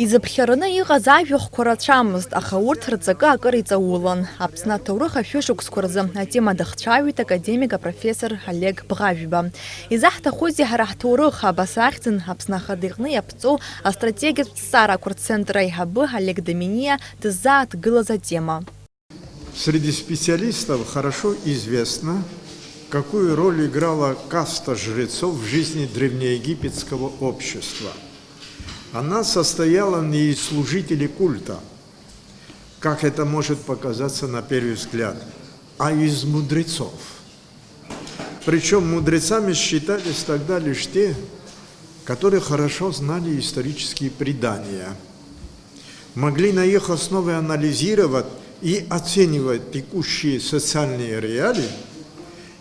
Изыԥхьараны иҟаз ажәахәқәа рацәамызт, аха урҭ рҵакы акыр иҵаулан. Аԥсны аҭоурых ашәышықәсқәа рзы атема дахцәажәеит академик апрофессор Олег Бӷажәба. Изаҳҭахузеи ҳара ҳҭоурых абас ахьӡын Аԥсны Ахада иҟны иаԥҵоу астратегиатә ҭҵаарақәа рцентр аиҳабы Олег Доминиа дыззааҭгылаз атема. Среди специалистов хорошо известно, какую роль играла каста жрецов в жизни древнеегипетского общества. Она состояла не из служителей культа, как это может показаться на первый взгляд, а из мудрецов. Причем мудрецами считались тогда лишь те, которые хорошо знали исторические предания, могли на их основе анализировать и оценивать текущие социальные реалии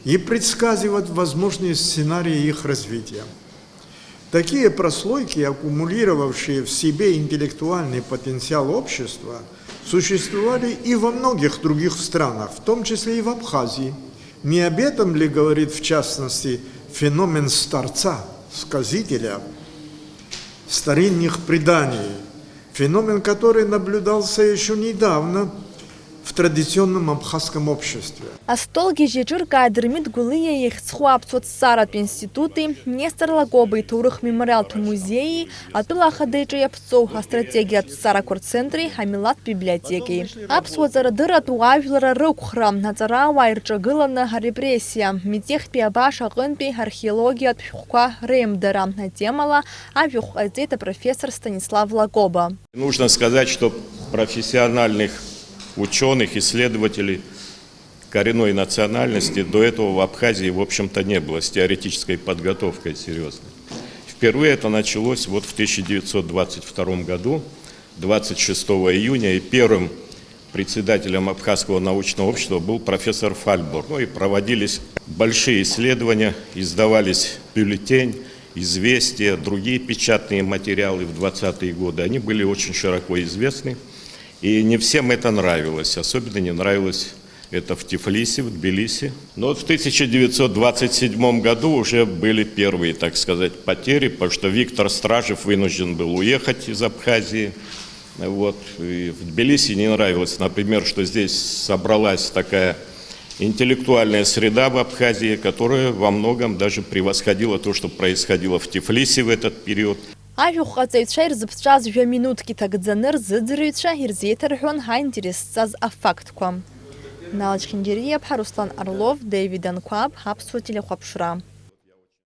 и предсказывать возможные сценарии их развития. Такие прослойки, аккумулировавшие в себе интеллектуальный потенциал общества, существовали и во многих других странах, в том числе и в Абхазии. Не об этом ли говорит, в частности, феномен старца, сказителя, старинных преданий, феномен, который наблюдался еще недавно в традиционном абхазском обществе. Астолги жежырка Дермит Гулия ихцхуа аԥсуа ҭҵааратә институти, Нестор Лагоба иҭоурых мемориалтә музеи, атәыла ахада иҿы иаԥҵоу астратегиатә ҭҵаарақәа рцентри, амилаҭтә библиотекеи. Аԥсуаҵара дыратә уаажәлара рықәхра, аҵарауаа ирҿагыланы арепрессиа, митехтәи абааш аҟынтәи археологиатә шәҟәқәа реимдара атемала ажәахә ҟаиҵеит апрофессор Станислав Лагоба. Нужно сказать, что профессиональных ученых, исследователей коренной национальности до этого в Абхазии, в общем-то, не было с теоретической подготовкой серьезной. Впервые это началось вот в 1922 году, 26 июня, и первым председателем Абхазского научного общества был профессор Фальбор. Ну и проводились большие исследования, издавались бюллетень, известия, другие печатные материалы в 20-е годы. Они были очень широко известны. И не всем это нравилось, особенно не нравилось это в Тифлисе, в Тбилиси. Но вот в 1927 году уже были первые, так сказать, потери, потому что Виктор Стражев вынужден был уехать из Абхазии. Вот. И в Тбилиси не нравилось, например, что здесь собралась такая интеллектуальная среда в Абхазии, которая во многом даже превосходила то, что происходило в Тифлисе в этот период. Ажәахә ҟаҵаҩцәа ирзыԥҵәаз жәа-минуҭк иҭагӡаны рзыӡырҩцәа ирзеиҭарҳәон ҳаинтересҵаз афактқәа. Налаџь Хинџьериаԥҳа, Руслан Орлов, Дэвид Анқәаб, Аԥсуа телехәаԥшра.